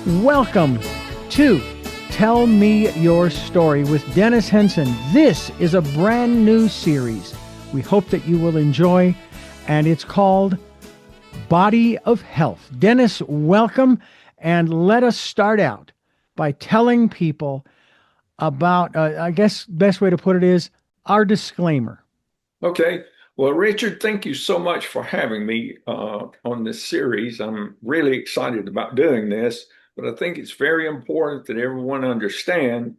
Welcome to Tell Me Your Story with Dennis Henson. This is a brand new series we hope that you will enjoy, and it's called Body of Health. Dennis, welcome, and let us start out by telling people about, I guess best way to put it is our disclaimer. Okay. Well, Richard, thank you so much for having me on this series. I'm really excited about doing this, but I think it's very important that everyone understand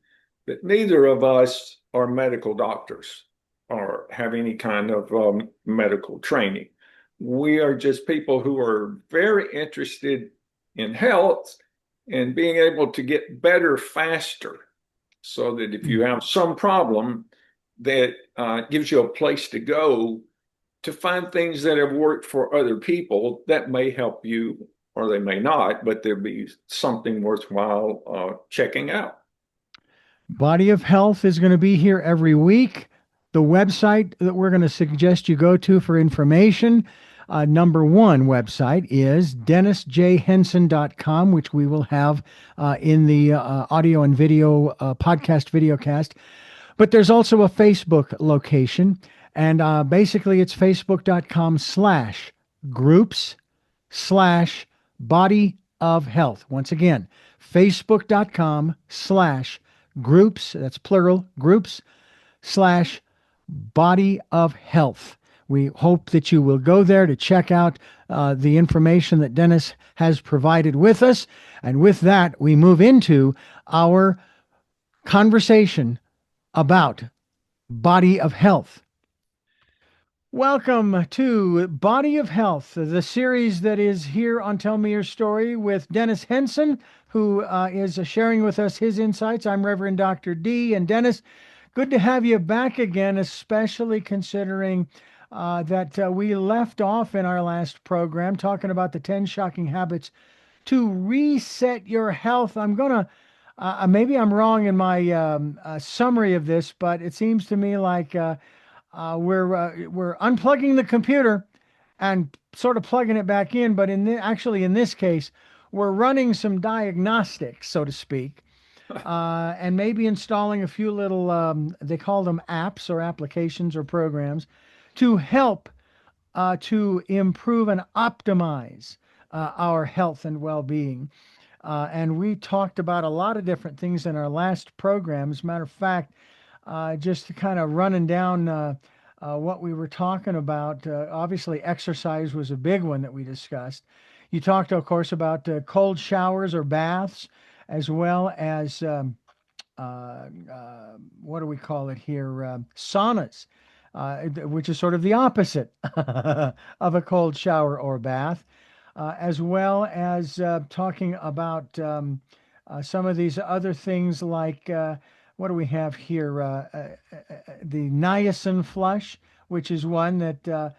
that neither of us are medical doctors or have any kind of medical training. We are just people who are very interested in health and being able to get better faster so that if you have some problem, that gives you a place to go to find things that have worked for other people that may help you or they may not, but there'll be something worthwhile checking out. Body of Health is going to be here every week. The website that we're going to suggest you go to for information, number one website is dennisjhenson.com, which we will have in the audio and video podcast videocast. But there's also a Facebook location, and basically it's facebook.com/groups/body of health. Once again, facebook.com/groups, that's plural, groups/body of health. We hope that you will go there to check out the information that Dennis has provided with us. And with that, we move into our conversation about Body of Health. Welcome to Body of Health, the series that is here on Tell Me Your Story with Dennis Henson, who is sharing with us his insights. I'm Reverend Dr. D. And Dennis, good to have you back again, especially considering that we left off in our last program talking about the 10 shocking habits to reset your health. I'm going to maybe I'm wrong in my summary of this, but it seems to me like we're unplugging the computer and sort of plugging it back in. But actually, in this case, we're running some diagnostics, so to speak, and maybe installing a few little they call them apps or applications or programs to help to improve and optimize our health and well-being. And we talked about a lot of different things in our last program. As a matter of fact, just kind of running down what we were talking about, obviously exercise was a big one that we discussed. You talked, of course, about cold showers or baths, as well as what do we call it here? Saunas, which is sort of the opposite of a cold shower or bath. As well as talking about some of these other things like what do we have here? The niacin flush, which is one that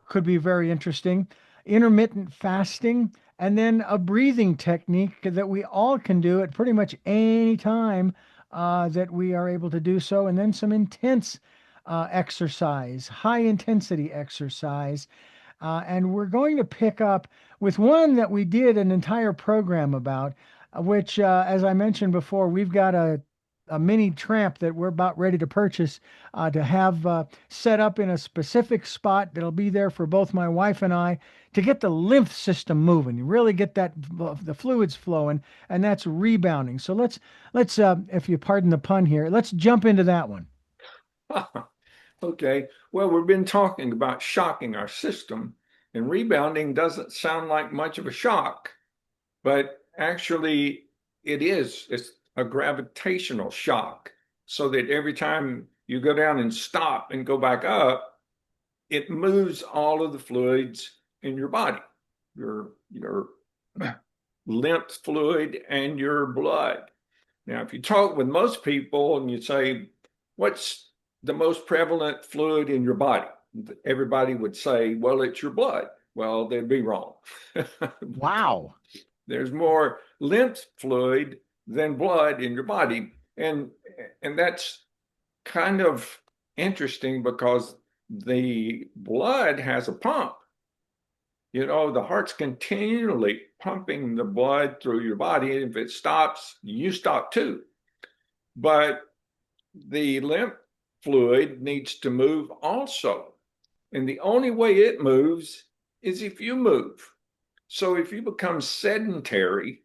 could be very interesting, intermittent fasting, and then a breathing technique that we all can do at pretty much any time that we are able to do so, and then some intense exercise, high intensity exercise. And we're going to pick up with one that we did an entire program about, which, as I mentioned before, we've got a mini tramp that we're about ready to purchase to have set up in a specific spot that'll be there for both my wife and I to get the lymph system moving, really get the fluids flowing, and that's rebounding. So let's if you pardon the pun here, let's jump into that one. Okay. Well, we've been talking about shocking our system, and rebounding doesn't sound like much of a shock, but actually it is. It's a gravitational shock, so that every time you go down and stop and go back up, it moves all of the fluids in your body, your lymph fluid and your blood. Now, if you talk with most people and you say, what's the most prevalent fluid in your body? Everybody would say, well, it's your blood. Well, they'd be wrong. Wow. There's more lymph fluid than blood in your body. And that's kind of interesting because the blood has a pump. The heart's continually pumping the blood through your body. And if it stops, you stop too. But the lymph fluid needs to move also. And the only way it moves is if you move. So if you become sedentary,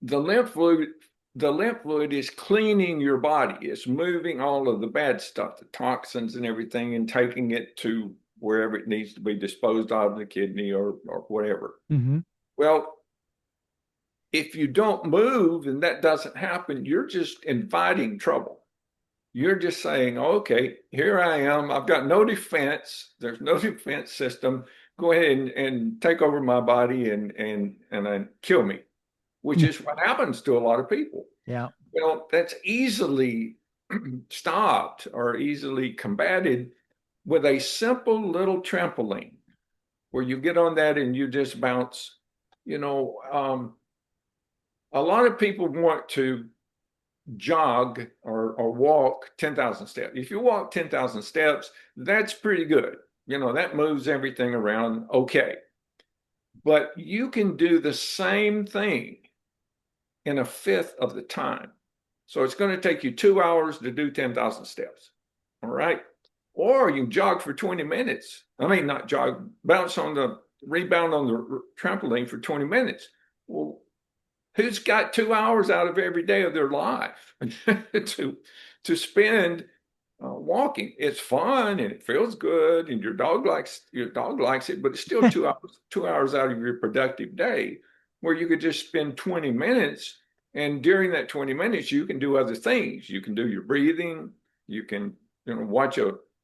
the lymph fluid the lymph fluid is cleaning your body. It's moving all of the bad stuff, the toxins and everything, and taking it to wherever it needs to be disposed of, the kidney or whatever. Hmm. Well, if you don't move and that doesn't happen, you're just inviting trouble. You're just saying, okay, here I am. I've got no defense. There's no defense system. Go ahead and take over my body and kill me, which is what happens to a lot of people. Yeah. Well, that's easily stopped or easily combated with a simple little trampoline where you get on that and you just bounce. You know, a lot of people want to jog or walk 10,000 steps. If you walk 10,000 steps, that's pretty good. That moves everything around okay. But you can do the same thing in a fifth of the time. So it's going to take you 2 hours to do 10,000 steps. All right. Or you jog for 20 minutes. I mean, not jog, rebound on the trampoline for 20 minutes. Well, who's got 2 hours out of every day of their life to spend walking? It's fun and it feels good, and your dog likes it, but it's still 2 hours, 2 hours out of your productive day where you could just spend 20 minutes. And during that 20 minutes, you can do other things. You can do your breathing. You can, watch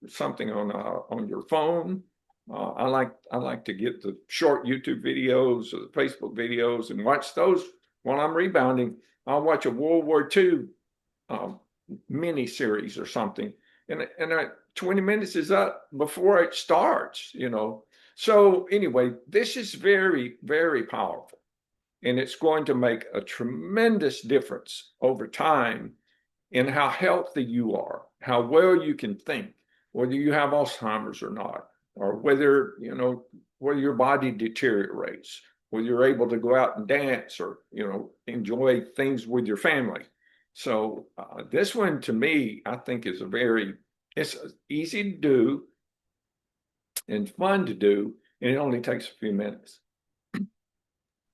something on your phone. I like to get the short YouTube videos or the Facebook videos and watch those while I'm rebounding. I'll watch a World War II mini series or something, and 20 minutes is up before it starts. So anyway, this is very, very powerful. And it's going to make a tremendous difference over time in how healthy you are, how well you can think, whether you have Alzheimer's or not, or whether your body deteriorates, whether you're able to go out and dance or, enjoy things with your family. So this one to me, I think it's easy to do and fun to do, and it only takes a few minutes.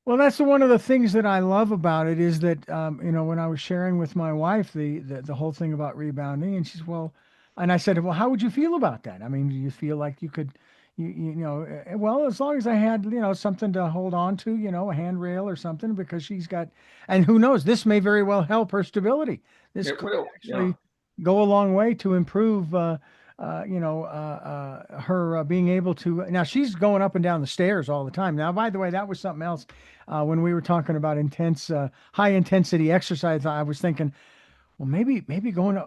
Well, that's one of the things that I love about it is that when I was sharing with my wife the whole thing about rebounding, and she's well, and I said, well, how would you feel about that? I mean, do you feel like you could, well, as long as I had something to hold on to, a handrail or something, because she's got, and who knows, this may very well help her stability. This It could will, yeah. actually go a long way to improve. Her being able to now she's going up and down the stairs all the time. Now, by the way, that was something else when we were talking about high intensity exercise. I was thinking, well, maybe going,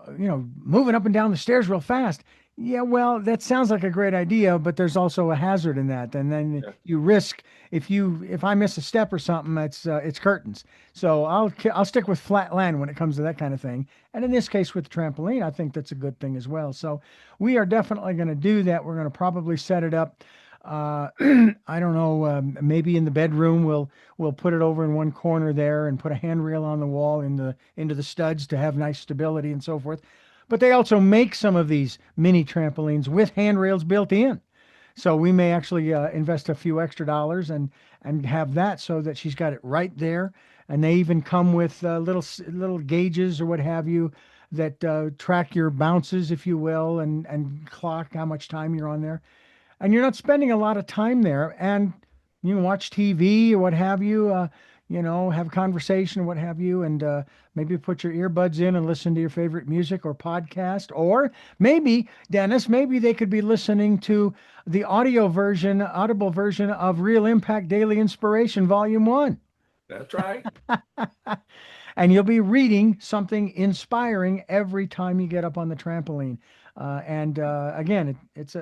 moving up and down the stairs real fast. Yeah, well, that sounds like a great idea, but there's also a hazard in that, and then Yeah. you risk if I miss a step or something, it's curtains. So I'll stick with flat land when it comes to that kind of thing. And in this case, with the trampoline, I think that's a good thing as well. So we are definitely going to do that. We're going to probably set it up. I don't know, maybe in the bedroom we'll put it over in one corner there and put a handrail on the wall into the studs to have nice stability and so forth. But they also make some of these mini trampolines with handrails built in. So we may actually invest a few extra dollars and have that so that she's got it right there. And they even come with little gauges or what have you that track your bounces, if you will, and clock how much time you're on there. And you're not spending a lot of time there. And you can watch TV or what have you. Have a conversation or what have you, and maybe put your earbuds in and listen to your favorite music or podcast. Or maybe, Dennis, maybe they could be listening to the audible version of Real Impact Daily Inspiration, Volume 1. That's right. And you'll be reading something inspiring every time you get up on the trampoline. And again,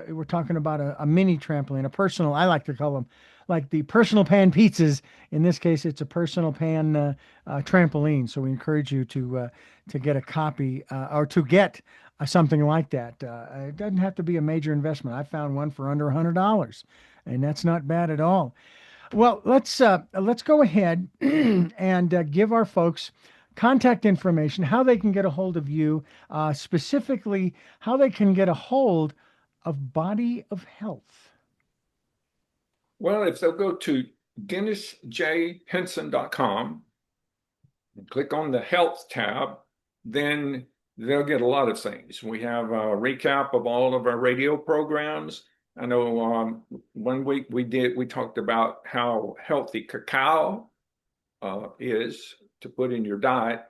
we're talking about a mini trampoline, a personal, I like to call them like the personal pan pizzas. In this case, it's a personal pan trampoline. So we encourage you to get a copy or to get something like that. It doesn't have to be a major investment. I found one for under $100. and that's not bad at all. Well, let's go ahead and give our folks contact information, how they can get a hold of you, specifically how they can get a hold of Body of Health. Well, if they'll go to dennisjhenson.com and click on the health tab, then they'll get a lot of things. We have a recap of all of our radio programs. I know one week we talked about how healthy cacao is to put in your diet.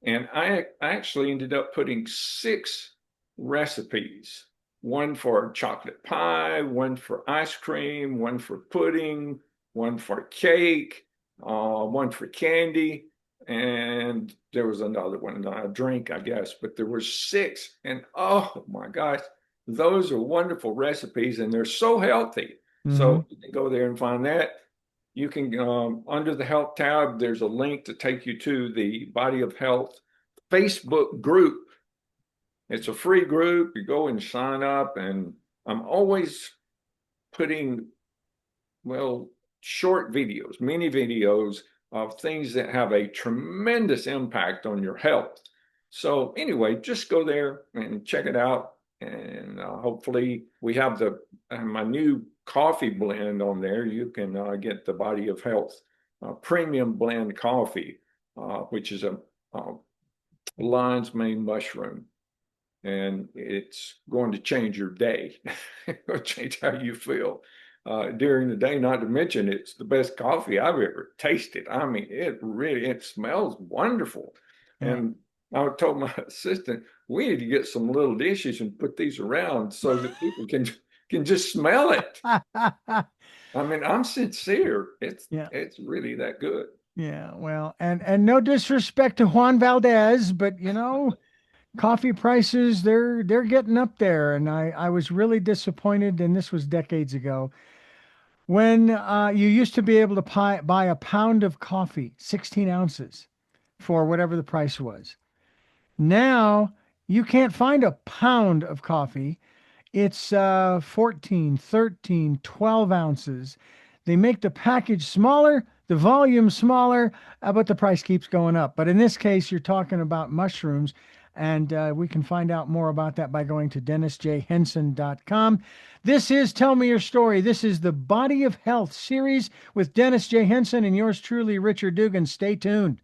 And I actually ended up putting 6 recipes, one for chocolate pie, one for ice cream, one for pudding, one for cake, one for candy, and there was another one, a drink, I guess, but there were 6. And oh my gosh, those are wonderful recipes and they're so healthy. Hmm. So you can go there and find that. You can, under the health tab, there's a link to take you to the Body of Health Facebook group. It's a free group. You go and sign up, and I'm always putting, well, short videos, mini videos of things that have a tremendous impact on your health. So, anyway, just go there and check it out. And hopefully, we have my new coffee blend on there. You can get the Body of Health premium blend coffee, which is a lion's mane mushroom, and it's going to change your day. It'll change how you feel during the day. Not to mention, it's the best coffee I've ever tasted. I mean, it smells wonderful. Yeah. And I told my assistant, we need to get some little dishes and put these around so that people can just smell it. I mean, I'm sincere. It's Yeah. it's really that good. Yeah. Well, and no disrespect to Juan Valdez, but coffee prices they're getting up there, and I was really disappointed, and this was decades ago when you used to be able to buy a pound of coffee, 16 ounces, for whatever the price was. Now you can't find a pound of coffee. It's 14, 13, 12 ounces. They make the package smaller, the volume smaller, but the price keeps going up. But in this case, you're talking about mushrooms, and we can find out more about that by going to dennisjhenson.com. This is Tell Me Your Story. This is the Body of Health series with Dennis J. Henson and yours truly, Richard Dugan. Stay tuned.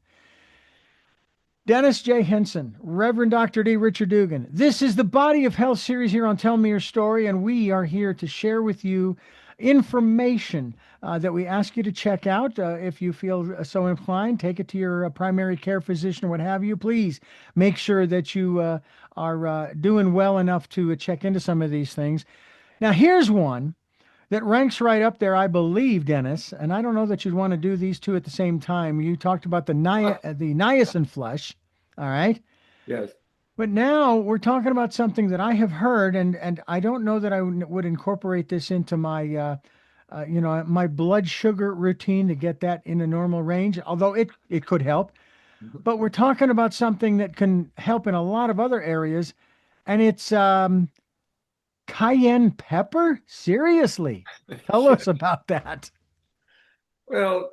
Dennis J. Henson, Reverend Dr. D. Richard Dugan. This is the Body of Health series here on Tell Me Your Story, and we are here to share with you information that we ask you to check out. If you feel so inclined, take it to your primary care physician or what have you. Please make sure that you are doing well enough to check into some of these things. Now, here's one that ranks right up there, I believe, Dennis. And I don't know that you'd want to do these two at the same time. You talked about the niacin flush, all right? Yes. But now we're talking about something that I have heard, and I don't know that I would incorporate this into my my blood sugar routine to get that in a normal range. Although it could help, but we're talking about something that can help in a lot of other areas, and it's cayenne pepper. Seriously, tell Yeah. us about that. Well,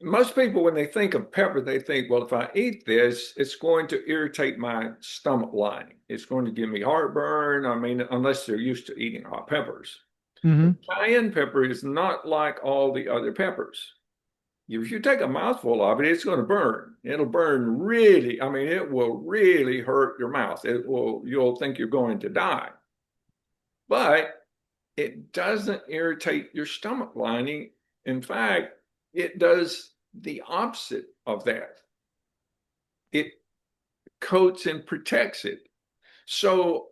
most people, when they think of pepper, they think, well, if I eat this, it's going to irritate my stomach lining. It's going to give me heartburn. I mean, unless they're used to eating hot peppers. But Hmm. cayenne pepper is not like all the other peppers. If you take a mouthful of it, it's going to burn. It'll burn really. I mean, it will really hurt your mouth. You'll think you're going to die. But it doesn't irritate your stomach lining. In fact, it does the opposite of that. It coats and protects it. So,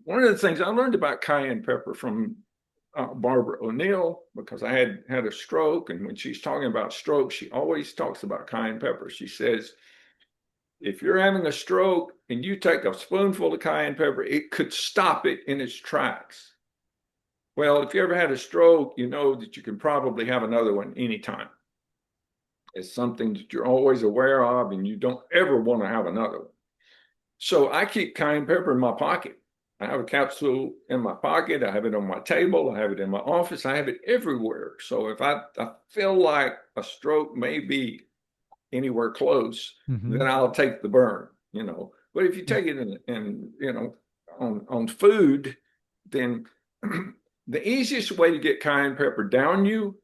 one of the things I learned about cayenne pepper from Barbara O'Neill, because I had a stroke, and when she's talking about stroke, she always talks about cayenne pepper. She says, if you're having a stroke and you take a spoonful of cayenne pepper, it could stop it in its tracks. Well, if you ever had a stroke, you know that you can probably have another one anytime. It's something that you're always aware of, and you don't ever want to have another one. So I keep cayenne pepper in my pocket. I have a capsule in my pocket. I have it on my table. I have it in my office. I have it everywhere. So if I feel like a stroke may be anywhere close, then Hmm. I'll take the burn, you know. But if you Yeah. take it in you know, on food, then the easiest way to get cayenne pepper down you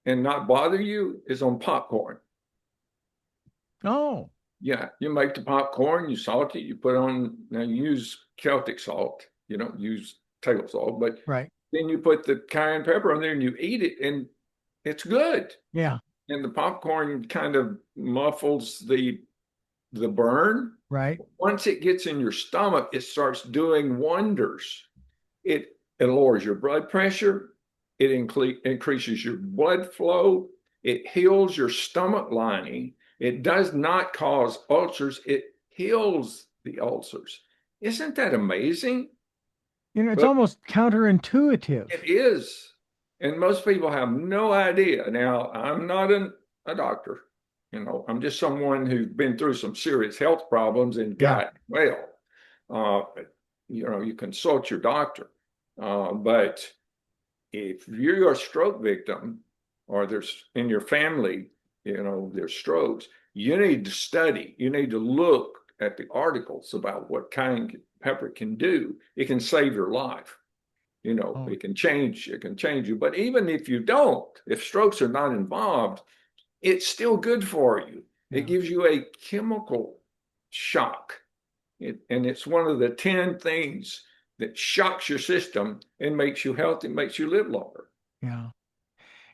and not bother you is on popcorn. Oh, Yeah, you make the popcorn, you salt it, you put on, now you use Celtic salt, you don't use table salt, but right. then you put the cayenne pepper on there and you eat it, and it's good. Yeah. And the popcorn kind of muffles the burn. Right. Once it gets in your stomach, it starts doing wonders. It lowers your blood pressure. It increases your blood flow. It heals your stomach lining. It does not cause ulcers. It heals the ulcers. Isn't that amazing? You know, it's But almost counterintuitive. it is. And most people have no idea. Now, I'm not a doctor. You know, I'm just someone who's been through some serious health problems and Yeah. got well. Uh, you know, you consult your doctor. But if you're a stroke victim or there's in your family, you know, there's strokes, you need to study. You need to look at the articles about what cayenne pepper can do. It can save your life. You know, Oh, it can change you. But even if you don't, if strokes are not involved, it's still good for you. It yeah. gives you a chemical shock. And it's one of the 10 things that shocks your system and makes you healthy, makes you live longer. Yeah.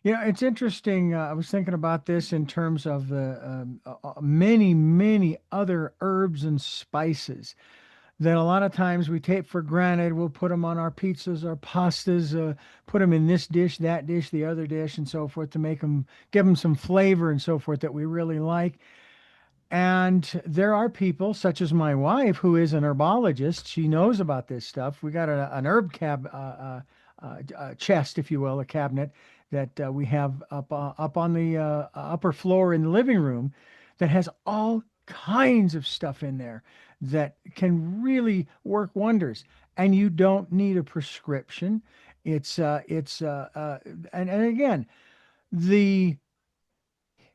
You know, it's interesting. I was thinking about this in terms of the many, many other herbs and spices that a lot of times we take for granted. We'll put them on our pizzas, our pastas, put them in this dish, that dish, the other dish, and so forth to make them, give them some flavor and so forth that we really like. And there are people, such as my wife, who is an herbologist. She knows about this stuff. We got an herb chest, if you will, a cabinet that we have up on the upper floor in the living room that has all kinds of stuff in there that can really work wonders. And you don't need a prescription. It's and again, the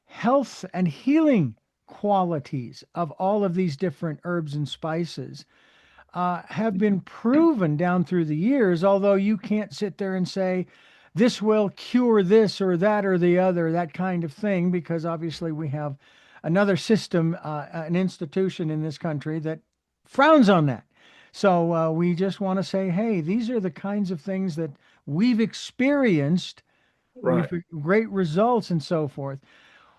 health and healing qualities of all of these different herbs and spices have been proven down through the years, although you can't sit there and say, this will cure this or that or the other, that kind of thing, because obviously we have another system, an institution in this country that frowns on that. So we just want to say, hey, these are the kinds of things that we've experienced with Right. great results and so forth.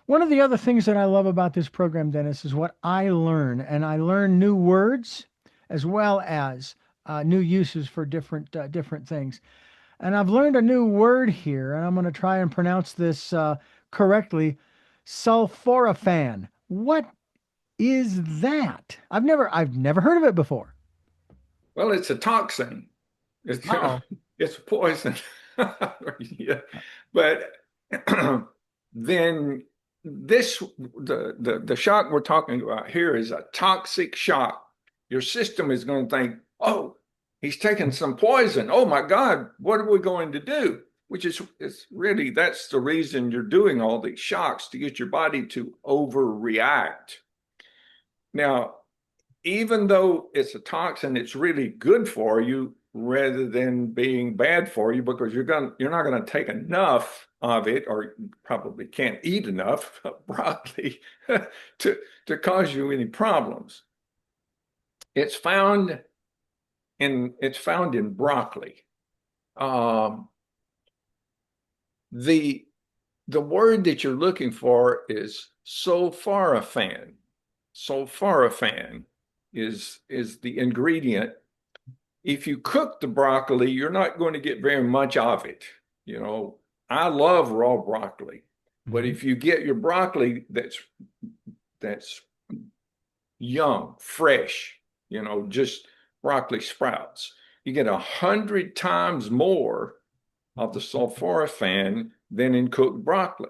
One of the other things that I love about this program, Dennis, is what I learn, and I learn new words as well as new uses for different things. And I've learned a new word here, and I'm going to try and pronounce this correctly: sulforaphan. What is that? I've never heard of it before. Well, it's a toxin. It's Uh-oh. it's a poison. Yeah. But then the shock we're talking about here is a toxic shock. Your system is going to think, oh, he's taking some poison. Oh my God, what are we going to do? Which is it's really that's the reason you're doing all these shocks to get your body to overreact. Now, even though it's a toxin, it's really good for you rather than being bad for you because you're not going to take enough of it, or you probably can't eat enough broccoli to cause you any problems. It's found it's found in broccoli. Um, the the word that you're looking for is sulforaphane. Sulforaphane is the ingredient. If you cook the broccoli, you're not going to get very much of it. You know, I love raw broccoli, but Mhm. if you get your broccoli that's young, fresh, you know, just broccoli sprouts, you get 100 times more of the sulforaphane than in cooked broccoli.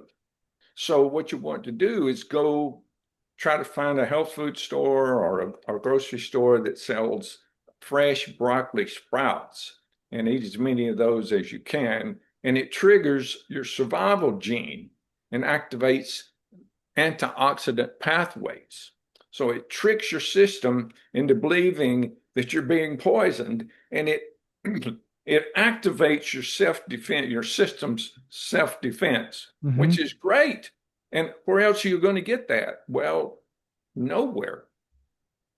So what you want to do is go try to find a health food store or a grocery store that sells fresh broccoli sprouts and eat as many of those as you can. And it triggers your survival gene and activates antioxidant pathways. So it tricks your system into believing that you're being poisoned, and it it activates your self-defense, your system's self-defense, Hmm. which is great. And where else are you going to get that? Well, nowhere.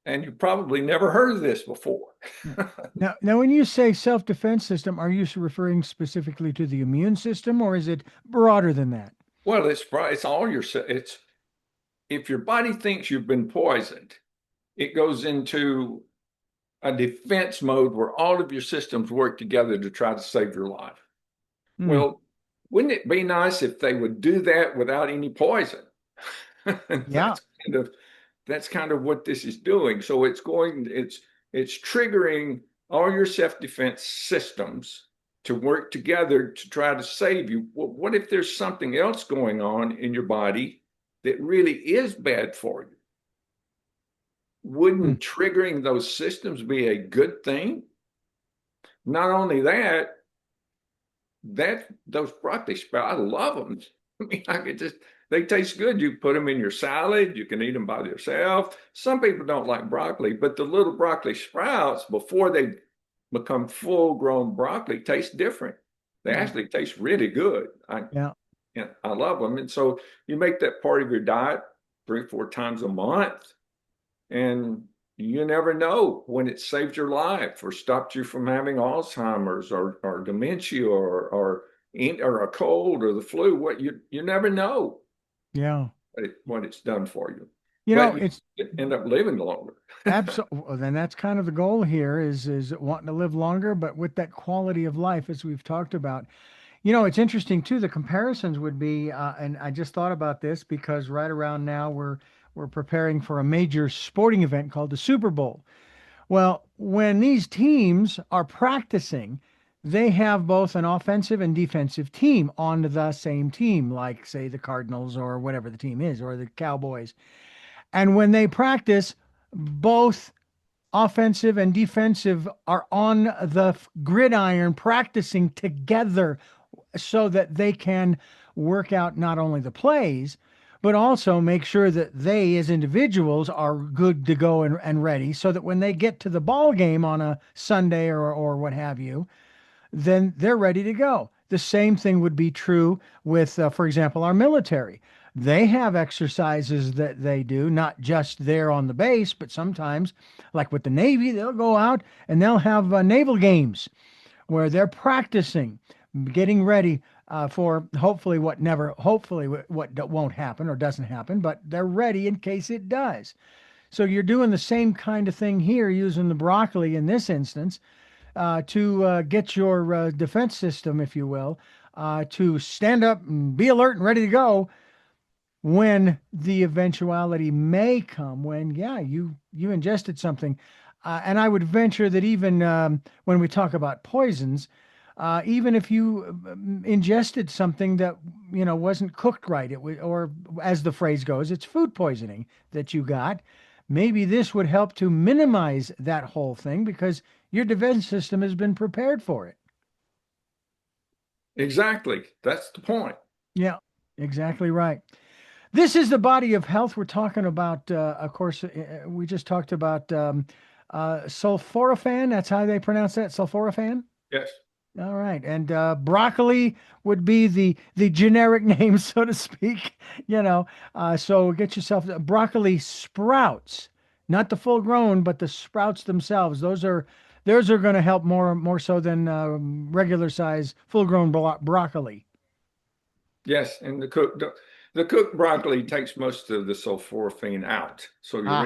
And you probably never heard of this before. Now, when you say self-defense system, are you referring specifically to the immune system, or is it broader than that? Well, it's all your it's if your body thinks you've been poisoned, it goes into a defense mode where all of your systems work together to try to save your life. Hmm. Well, wouldn't it be nice if they would do that without any poison? Yeah. Kind of that's kind of what this is doing. So it's triggering all your self-defense systems to work together to try to save you. Well, what if there's something else going on in your body that really is bad for you? Hmm. Wouldn't triggering those systems be a good thing? Not only that, those broccoli sprouts, I love them. I mean, I could just they taste good. You put them in your salad. You can eat them by themselves. Some people don't like broccoli, but the little broccoli sprouts before they become full-grown broccoli taste different. They Yeah. actually taste really good. Yeah. I love them, and so you make that part of your diet 3, 4 times a month, and you never know when it saved your life or stopped you from having Alzheimer's or dementia or a cold or the flu. What you never know Yeah. what it's done for you, You know, but you it's end up living longer. absolutely, then that's kind of the goal here is wanting to live longer, but with that quality of life, as we've talked about. You know, it's interesting too. The comparisons would be, and I just thought about this because right around now we're preparing for a major sporting event called the Super Bowl. Well, when these teams are practicing, they have both an offensive and defensive team on the same team, like say the Cardinals or whatever the team is, or the Cowboys. And when they practice, both offensive and defensive are on the gridiron practicing together so that they can work out not only the plays, but also make sure that they as individuals are good to go and ready so that when they get to the ball game on a Sunday or what have you, then they're ready to go. The same thing would be true with, for example, our military. They have exercises that they do, not just there on the base, but sometimes, like with the Navy, they'll go out and they'll have naval games where they're practicing, getting ready for hopefully what won't happen or doesn't happen, but they're ready in case it does. So you're doing the same kind of thing here using the broccoli in this instance to get your defense system, if you will, to stand up and be alert and ready to go when the eventuality may come when yeah you ingested something and I would venture that even when we talk about poisons even if you ingested something that wasn't cooked right it would or as the phrase goes it's food poisoning that you got maybe this would help to minimize that whole thing because your defense system has been prepared for it. Exactly, that's the point. Yeah, exactly right. This is the body of health. We're talking about, of course, we just talked about sulforaphane. That's how they pronounce that, sulforaphane. Yes. All right, and broccoli would be the generic name, so to speak. So get yourself broccoli sprouts, not the full grown, but the sprouts themselves. Those are going to help more so than regular size full grown broccoli. Yes, and the cooked broccoli takes most of the sulforaphane out, so Ah,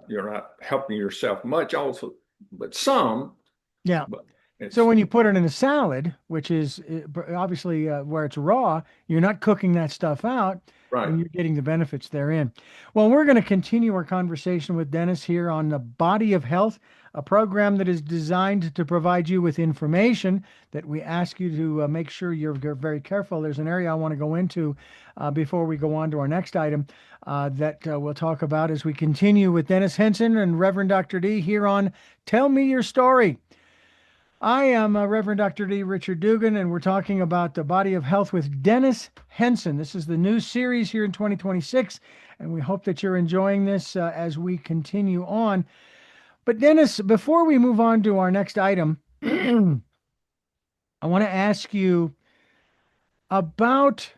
you're not helping yourself much. Also, but some. yeah. So It's when you put it in a salad, which is obviously where it's raw, you're not cooking that stuff out right. and you're getting the benefits therein. Well, we're going to continue our conversation with Dennis here on the Body of Health, a program that is designed to provide you with information that we ask you to make sure you're very careful. There's an area I want to go into before we go on to our next item that we'll talk about as we continue with Dennis Henson and Reverend Dr. D here on Tell Me Your Story. I am Reverend Dr. D. Richard Dugan, and we're talking about the body of health with Dennis Henson. This is the new series here in 2026, and we hope that you're enjoying this as we continue on. But, Dennis, before we move on to our next item, I want to ask you about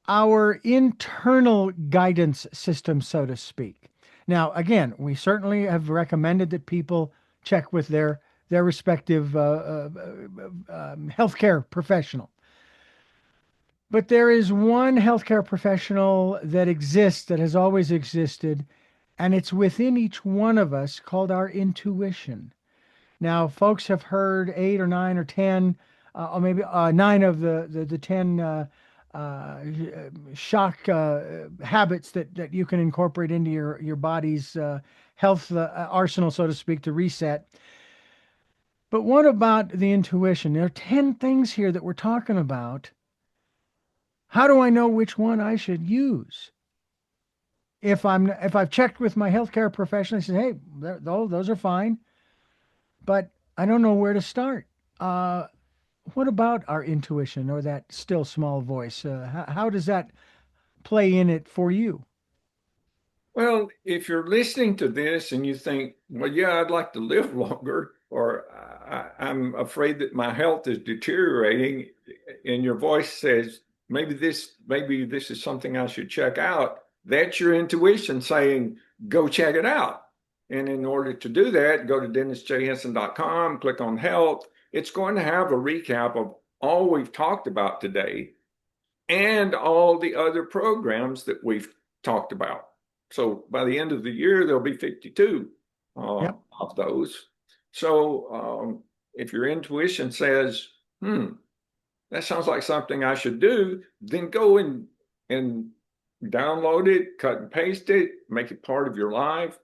our internal guidance system, so to speak. Now, again, we certainly have recommended that people check with their respective healthcare professional. But there is one healthcare professional that exists, that has always existed, and it's within each one of us called our intuition. Now, folks have heard 8 or 9 or 10, or maybe nine of the 10 shock habits that you can incorporate into your body's health arsenal, so to speak, to reset. But what about the intuition? There are 10 things here that we're talking about. How do I know which one I should use? If I've checked with my healthcare professional, he says, "Hey, those are fine," but I don't know where to start. Uh, what about our intuition or that still small voice? How does that play in it for you? Well, if you're listening to this and you think, well, yeah, I'd like to live longer, or I'm afraid that my health is deteriorating, and your voice says, maybe this is something I should check out, that's your intuition saying, go check it out. And in order to do that, go to dennisjhenson.com, click on health. It's going to have a recap of all we've talked about today and all the other programs that we've talked about. So by the end of the year, there'll be 52 Yep. of those. So if your intuition says, that sounds like something I should do, then go and download it, cut and paste it, make it part of your life.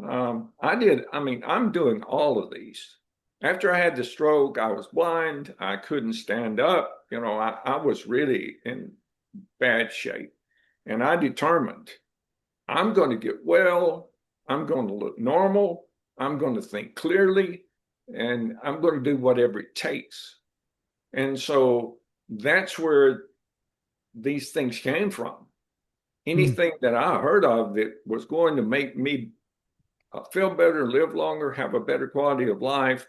I'm doing all of these. After I had the stroke, I was blind. I couldn't stand up. I was really in bad shape. And I determined I'm going to get well. I'm going to look normal. I'm going to think clearly. And I'm going to do whatever it takes. And so that's where these things came from. Mm. Anything that I heard of that was going to make me feel better, live longer, have a better quality of life,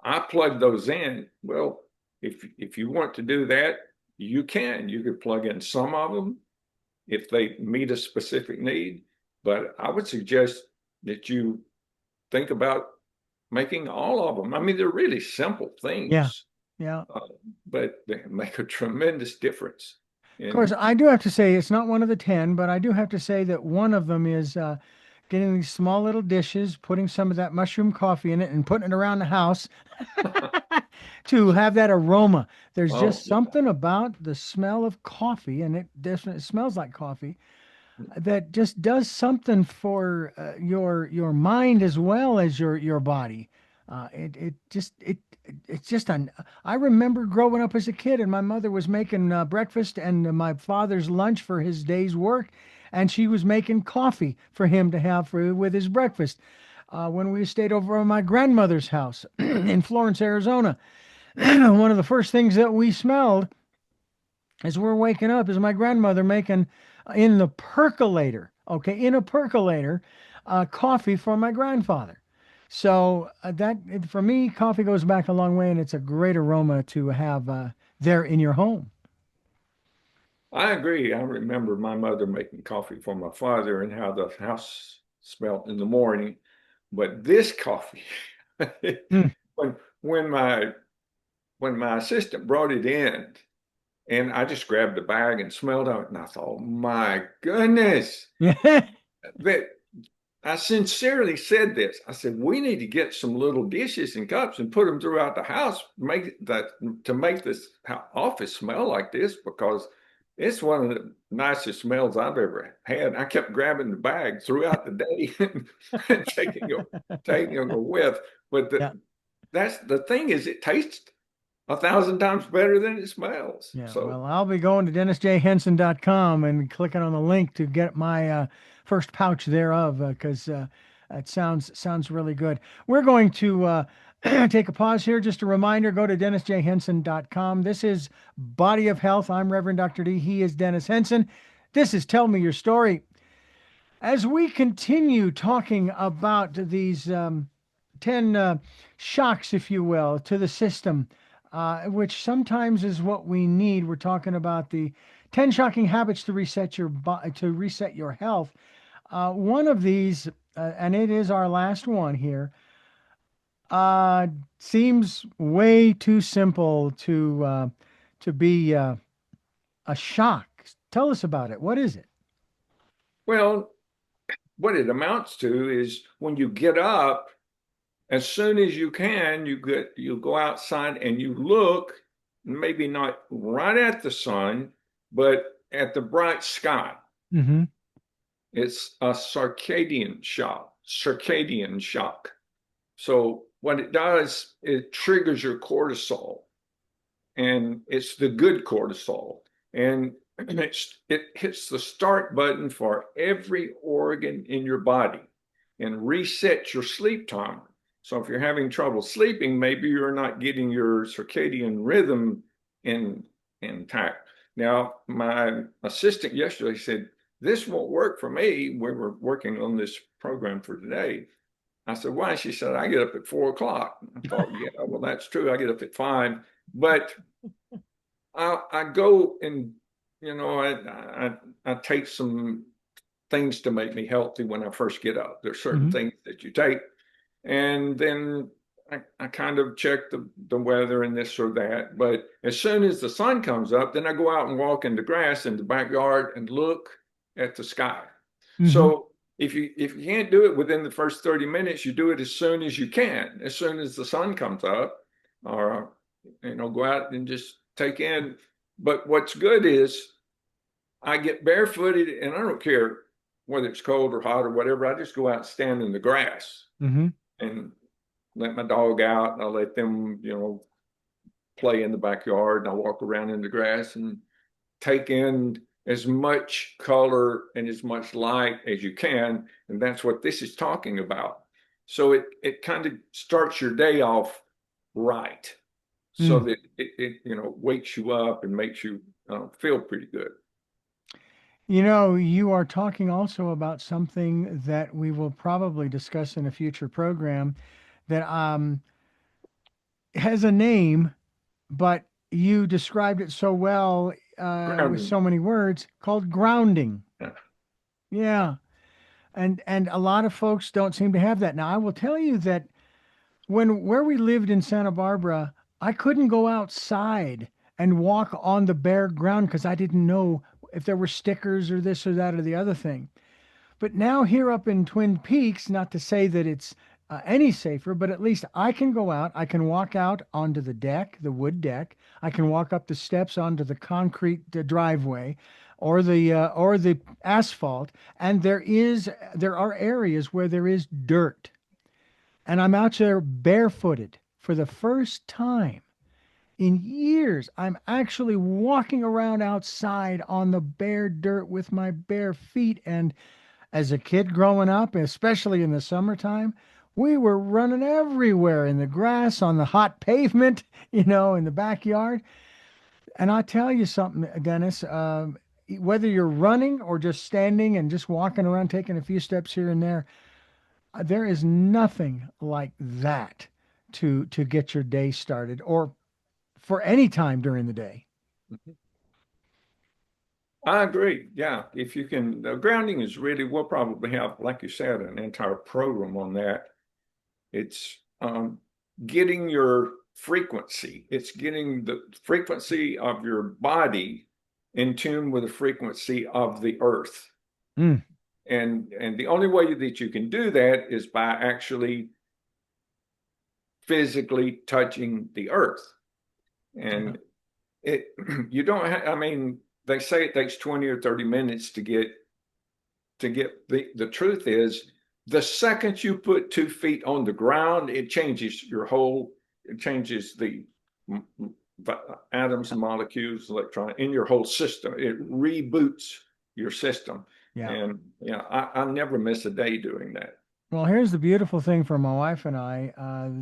I plugged those in. Well, if you want to do that, you can. You could plug in some of them if they meet a specific need. But I would suggest that you think about making all of them. I mean, they're really simple Yeah. things, Yeah. uh, but they make a tremendous difference. Of course, And I do have to say it's not one of the 10, but I do have to say that one of them is getting these small little dishes, putting some of that mushroom coffee in it, and putting it around the house to have that aroma. There's oh, just something about the smell of coffee, and it definitely smells like coffee, that just does something for your mind as well as your body. It's just an. I remember growing up as a kid, and my mother was making breakfast and my father's lunch for his day's work, and she was making coffee for him to have with his breakfast. When we stayed over at my grandmother's house in Florence, Arizona, one of the first things that we smelled as we're waking up is my grandmother making in the percolator, okay, in a percolator, coffee for my grandfather. So that for me, coffee goes back a long way, and it's a great aroma to have there in your home. I agree. I remember my mother making coffee for my father and how the house smelled in the morning. But this coffee, Mm. when when my when my assistant brought it in, and I just grabbed the bag and smelled of it, and I thought, my goodness, Yeah. that I sincerely said this. I said, we need to get some little dishes and cups and put them throughout the house, make that to make this office smell like this because it's one of the nicest smells I've ever had. I kept grabbing the bag throughout the day and taking a whiff. But Yeah. that's the thing is it tastes 1,000 times better than it smells. Yeah, So well, I'll be going to dennisjhenson.com and clicking on the link to get my first pouch thereof because it sounds really good. We're going to take a pause here. Just a reminder, go to dennisjhenson.com. This is Body of Health. I'm Reverend Dr. D. He is Dennis Henson. This is Tell Me Your Story. As we continue talking about these 10 shocks, if you will, to the system, which sometimes is what we need. We're talking about the 10 shocking habits to reset to reset your health. One of these, and it is our last one here, uh, seems way too simple to be a shock. Tell us about it. What is it? well, what it amounts to is when you get up, as soon as you can, you go outside and you look, maybe not right at the sun, but at the bright sky. Mm-hmm. It's a circadian shock. So what it does, it triggers your cortisol, and it's the good cortisol. And it hits the start button for every organ in your body and resets your sleep timer. So if you're having trouble sleeping, maybe you're not getting your circadian rhythm in intact. Now, my assistant yesterday said, this won't work for me. We were working on this program for today. I said, why? She said, I get up at 4 o'clock. I thought, yeah, well, that's true. I get up at 5. But I go and, I take some things to make me healthy when I first get up. There's certain Mm-hmm. things that you take. And then I kind of check the weather and this or that. But as soon as the sun comes up, then I go out and walk in the grass in the backyard and look at the sky. Mm-hmm. So if you can't do it within the first 30 minutes, you do it as soon as you can, as soon as the sun comes up, or go out and just take in. But what's good is I get barefooted and I don't care whether it's cold or hot or whatever. I just go out and stand in the grass Mm-hmm. and let my dog out and I let them, play in the backyard and I walk around in the grass and take in as much color and as much light as you can. And that's what this is talking about. So it kind of starts your day off right so Mm. that it wakes you up and makes you feel pretty good. You are talking also about something that we will probably discuss in a future program that has a name, but you described it so well with Grounding. so many words called grounding. Yeah. Yeah. And a lot of folks don't seem to have that. Now, I will tell you that where we lived in Santa Barbara, I couldn't go outside and walk on the bare ground because I didn't know if there were stickers or this or that or the other thing. But now here up in Twin Peaks, not to say that it's any safer, but at least I can go out. I can walk out onto the deck, the wood deck. I can walk up the steps onto the concrete driveway, or the asphalt. And there are areas where there is dirt, and I'm out there barefooted for the first time in years. I'm actually walking around outside on the bare dirt with my bare feet. And as a kid growing up, especially in the summertime, we were running everywhere in the grass, on the hot pavement, in the backyard. And I tell you something, Dennis, whether you're running or just standing and just walking around, taking a few steps here and there is nothing like that to get your day started or for any time during the day. I agree. Yeah. If you can, grounding is really, we'll probably have, like you said, an entire program on that. It's getting your frequency. It's getting the frequency of your body in tune with the frequency of the earth. Mm. And the only way that you can do that is by actually physically touching the earth. Yeah. And it you don't have, I mean, they say it takes 20 or 30 minutes to get the truth is the second you put 2 feet on the ground, it changes your whole, it changes the atoms and molecules, electron in your whole system. It reboots your system. Yeah. And I never miss a day doing that. Well, here's the beautiful thing for my wife and I.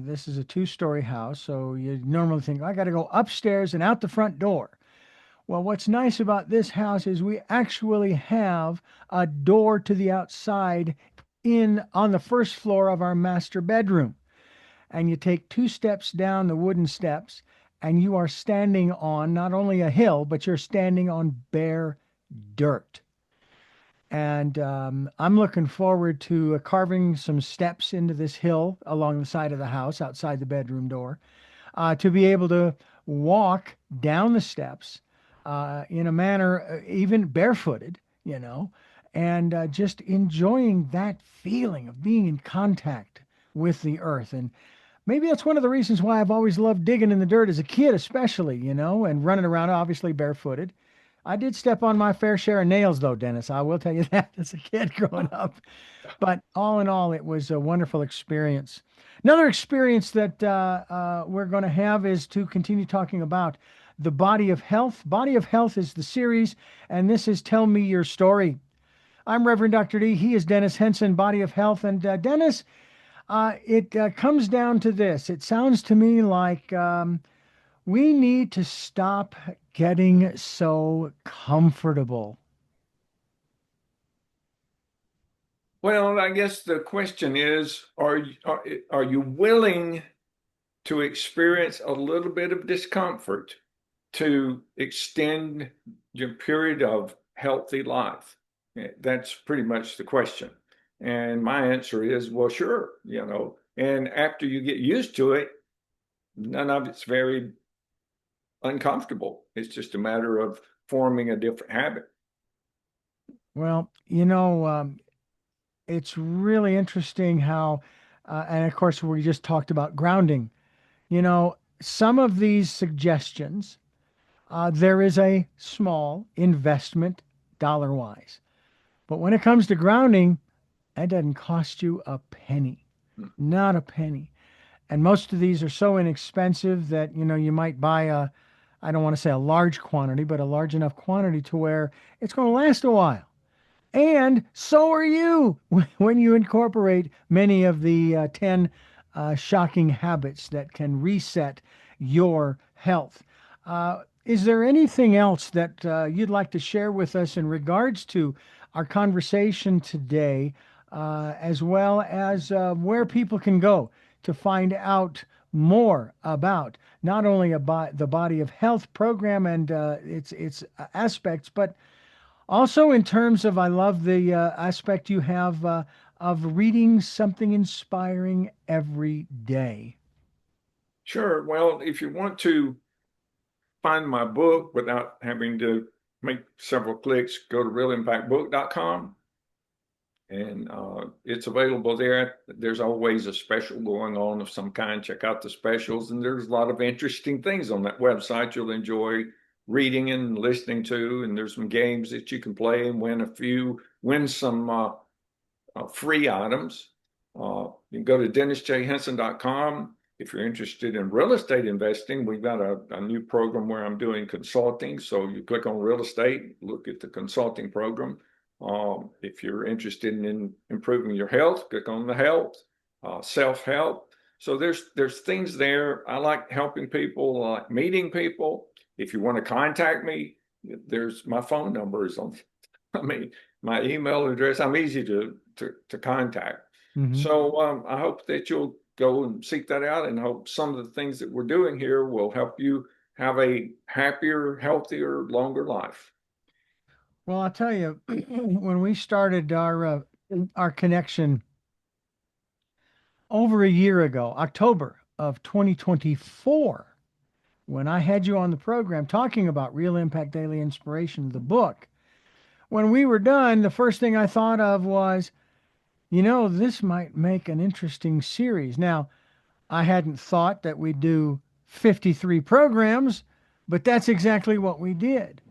This is a two-story house, so you normally think I got to go upstairs and out the front door. Well, what's nice about this house is we actually have a door to the outside in on the first floor of our master bedroom. And you take two steps down the wooden steps, and you are standing on not only a hill, but you're standing on bare dirt. And I'm looking forward to carving some steps into this hill along the side of the house outside the bedroom door to be able to walk down the steps in a manner, even barefooted, you know, and just enjoying that feeling of being in contact with the earth. And maybe that's one of the reasons why I've always loved digging in the dirt as a kid, especially, and running around, obviously barefooted. I did step on my fair share of nails, though, Dennis. I will tell you that as a kid growing up. But all in all, it was a wonderful experience. Another experience that we're going to have is to continue talking about the body of health. Body of Health is the series, and this is Tell Me Your Story. I'm Reverend Dr. D. He is Dennis Henson, Body of Health. And Dennis, it comes down to this. It sounds to me like we need to stop getting so comfortable. Well, I guess the question is, are you willing to experience a little bit of discomfort to extend your period of healthy life? That's pretty much the question. And my answer is, well, sure. And after you get used to it, none of it's very uncomfortable. It's just a matter of forming a different habit. Well, it's really interesting how, and of course, we just talked about grounding. Some of these suggestions, there is a small investment dollar wise. But when it comes to grounding, that doesn't cost you a penny, not a penny. And most of these are so inexpensive that, you might buy I don't want to say a large quantity, but a large enough quantity to where it's going to last a while. And so are you when you incorporate many of the 10 shocking habits that can reset your health. Is there anything else that you'd like to share with us in regards to our conversation today, as well as where people can go to find out more about not only about the Body of Health program and its aspects, but also, in terms of, I love the aspect you have of reading something inspiring every day. Sure. Well, if you want to find my book without having to make several clicks, go to realimpactbook.com and it's available there. There's always a special going on of some kind. Check out the specials, and there's a lot of interesting things on that website you'll enjoy reading and listening to. And there's some games that you can play and win some free items. You can go to dennisjhenson.com. If you're interested in real estate investing, we've got a new program where I'm doing consulting. So you click on real estate, look at the consulting program. If you're interested in improving your health, click on the health, self-help. So there's things there. I like helping people, I like meeting people. If you want to contact me, there's my phone number is on, I mean, my email address. I'm easy to contact. Hmm. So I hope that you'll go and seek that out, and hope some of the things that we're doing here will help you have a happier, healthier, longer life. Well, I'll tell you, when we started our connection over a year ago, October of 2024, when I had you on the program talking about Real Impact Daily Inspiration, the book, when we were done, the first thing I thought of was, this might make an interesting series. Now, I hadn't thought that we'd do 53 programs, but that's exactly what we did.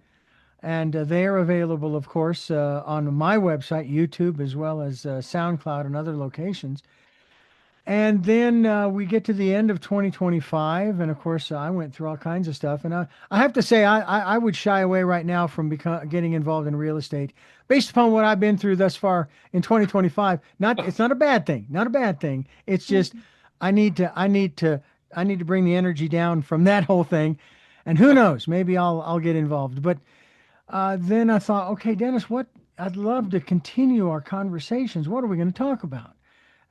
And they are available, of course, on my website, YouTube, as well as SoundCloud and other locations. And then we get to the end of 2025, and of course, I went through all kinds of stuff. And I have to say, I would shy away right now from getting involved in real estate based upon what I've been through thus far in 2025. It's not a bad thing, not a bad thing. It's just I need to, I need to, I need to bring the energy down from that whole thing. And who knows, maybe I'll get involved. But then I thought, okay, Dennis, what I'd love to continue our conversations. What are we going to talk about?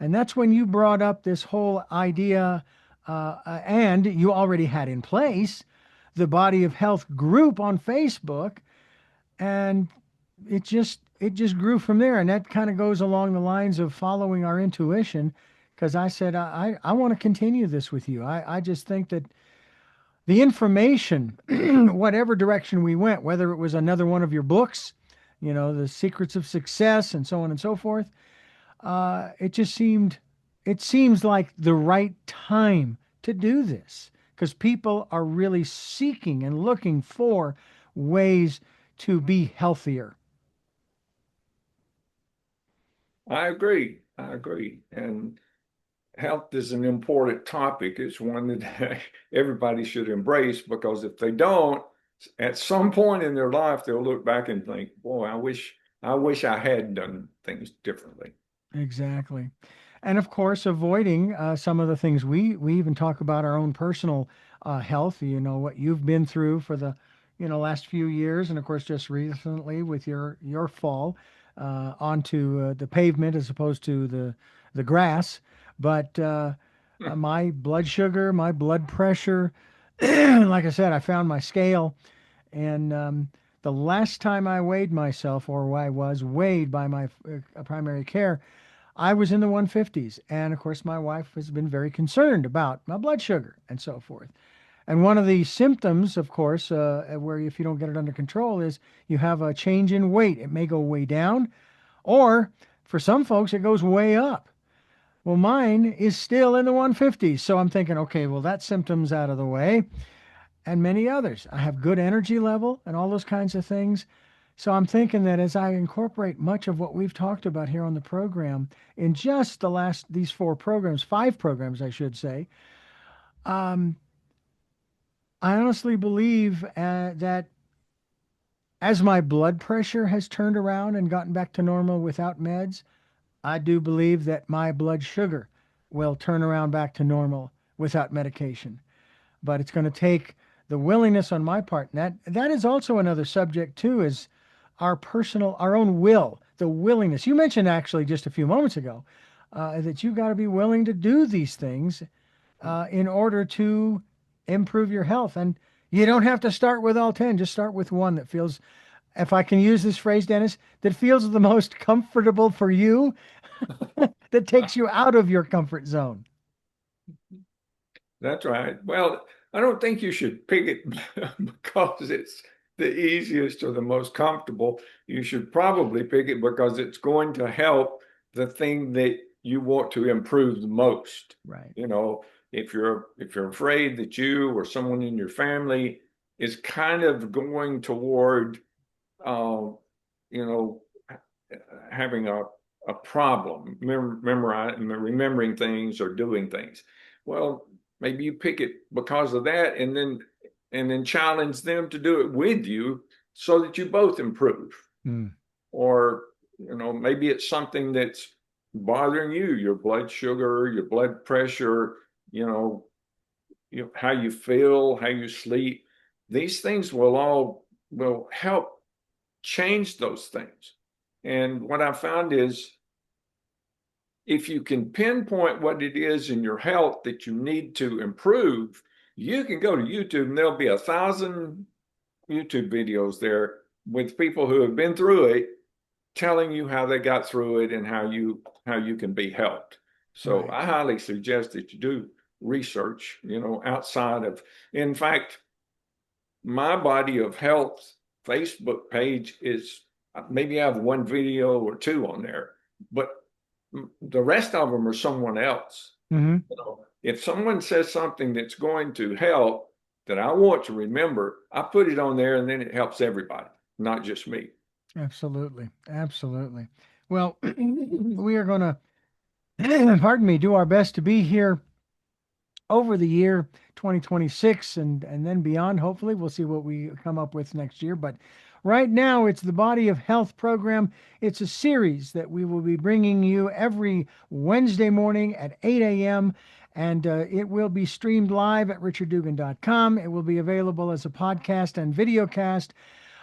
And that's when you brought up this whole idea, and you already had in place the Body of Health group on Facebook, and it just grew from there. And that kind of goes along the lines of following our intuition, because I said I want to continue this with you. I just think that the information, whatever direction we went, whether it was another one of your books, The Secrets of Success, and so on and so forth, it seems like the right time to do this because people are really seeking and looking for ways to be healthier. I agree. I agree. And health is an important topic. It's one that everybody should embrace because if they don't, at some point in their life, they'll look back and think, boy, I wish I had done things differently. Exactly. And of course, avoiding some of the things we even talk about our own personal health, what you've been through for the, last few years. And of course, just recently with your fall onto the pavement as opposed to the grass. But my blood sugar, my blood pressure, like I said, I found my scale. And the last time I weighed myself, or I was weighed by my primary care, I was in the 150s. And of course, my wife has been very concerned about my blood sugar and so forth. And one of the symptoms, of course, where if you don't get it under control, is you have a change in weight. It may go way down, or for some folks, it goes way up. Well, mine is still in the 150s. So I'm thinking, okay, well, that symptom's out of the way, and many others. I have good energy level and all those kinds of things. So I'm thinking that as I incorporate much of what we've talked about here on the program in just these 4 programs, 5 programs, I should say, um, I honestly believe that as my blood pressure has turned around and gotten back to normal without meds, I do believe that my blood sugar will turn around back to normal without medication. But it's going to take the willingness on my part. And that is also another subject too, is our own will, the willingness. You mentioned actually just a few moments ago that you got to be willing to do these things in order to improve your health. And you don't have to start with all 10, just start with one that feels, if I can use this phrase, Dennis, that feels the most comfortable for you, that takes you out of your comfort zone. That's right. Well, I don't think you should pick it because it's the easiest or the most comfortable. You should probably pick it because it's going to help the thing that you want to improve the most. Right. You know, if you're afraid that you or someone in your family is kind of going toward, uh, you know, having a problem remembering things or doing things. Well, maybe you pick it because of that, and then challenge them to do it with you so that you both improve. Mm. Or maybe it's something that's bothering you, your blood sugar, your blood pressure, you know, how you feel, how you sleep. These things will help change those things. And what I found is if you can pinpoint what it is in your health that you need to improve, you can go to YouTube and there'll be 1,000 YouTube videos there with people who have been through it telling you how they got through it and how you can be helped. So Right. I highly suggest that you do research, outside of, in fact, my Body of Health Facebook page is maybe I have one video or two on there, but the rest of them are someone else. Hmm. You know, if someone says something that's going to help that I want to remember, I put it on there and then it helps everybody, not just me. Absolutely. Absolutely. Well, we are going to, pardon me, do our best to be here over the year 2026 and then beyond. Hopefully, we'll see what we come up with next year. But right now, it's the Body of Health program. It's a series that we will be bringing you every Wednesday morning at 8 a.m. And it will be streamed live at richarddugan.com. It will be available as a podcast and video cast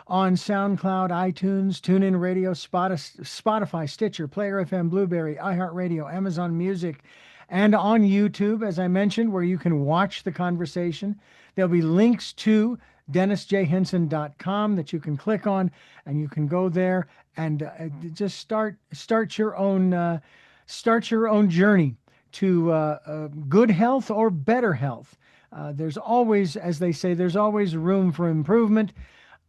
on SoundCloud, iTunes, TuneIn Radio, Spotify, Stitcher, Player FM, Blueberry, iHeartRadio, Amazon Music, and on YouTube, as I mentioned, where you can watch the conversation. There'll be links to DennisJHenson.com that you can click on, and you can go there and just start your own journey to good health or better health. There's always, as they say, there's always room for improvement.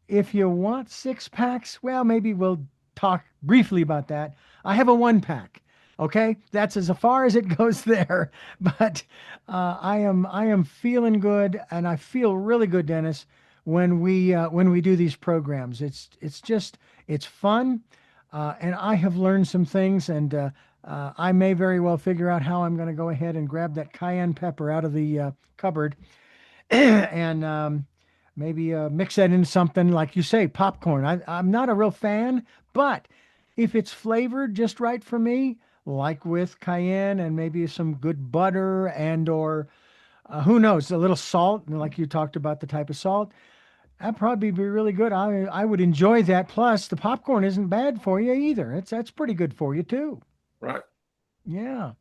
If you want six packs, well, maybe we'll talk briefly about that. I have a one pack. Okay, that's as far as it goes there. But I am feeling good, and I feel really good, Dennis, when we do these programs. It's just it's fun, and I have learned some things, and I may very well figure out how I'm going to go ahead and grab that cayenne pepper out of the cupboard and maybe mix that in something like you say, popcorn. I'm not a real fan, but if it's flavored just right for me, like with cayenne and maybe some good butter and or who knows, a little salt, like you talked about the type of salt, that'd probably be really good. I would enjoy that. Plus, the popcorn isn't bad for you either. That's pretty good for you too. Right. Yeah.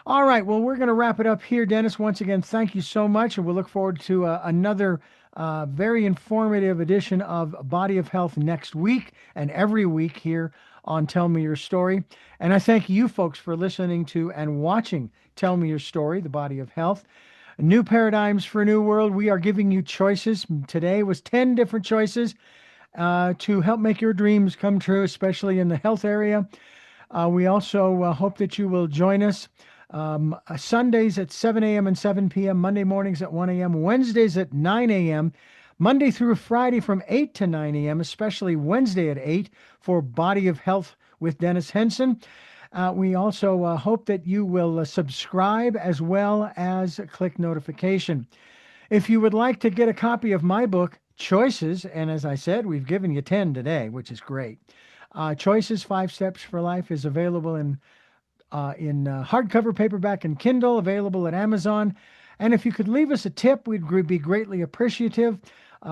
All right. Well, we're going to wrap it up here, Dennis. Once again, thank you so much. And we'll look forward to another very informative edition of Body of Health next week and every week here on Tell Me Your Story. And I thank you folks for listening to and watching Tell Me Your Story, The Body of Health. New paradigms for a new world. We are giving you choices. Today was 10 different choices to help make your dreams come true, especially in the health area. We also hope that you will join us Sundays at 7 a.m. and 7 p.m., Monday mornings at 1 a.m., Wednesdays at 9 a.m., Monday through Friday from 8 to 9 a.m., especially Wednesday at 8 for Body of Health with Dennis Henson. We also hope that you will subscribe as well as click notification. If you would like to get a copy of my book, Choices, and as I said, we've given you 10 today, which is great. Choices, 5 Steps for Life is available in hardcover, paperback, and Kindle, available at Amazon. And if you could leave us a tip, we'd be greatly appreciative.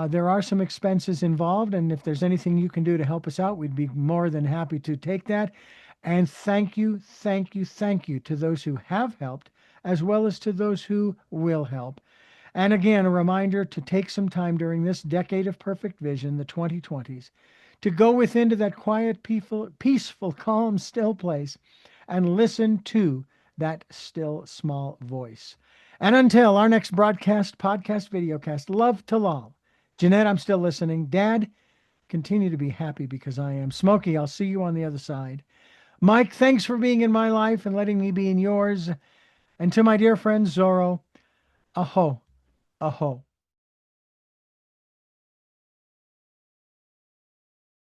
There are some expenses involved, and if there's anything you can do to help us out, we'd be more than happy to take that. And thank you, thank you, thank you to those who have helped, as well as to those who will help. And again, a reminder to take some time during this decade of perfect vision, the 2020s, to go within to that quiet, peaceful, calm, still place and listen to that still small voice. And until our next broadcast, podcast, videocast, love to Lal. Jeanette, I'm still listening. Dad, continue to be happy because I am. Smokey, I'll see you on the other side. Mike, thanks for being in my life and letting me be in yours. And to my dear friend Zorro, aho, aho.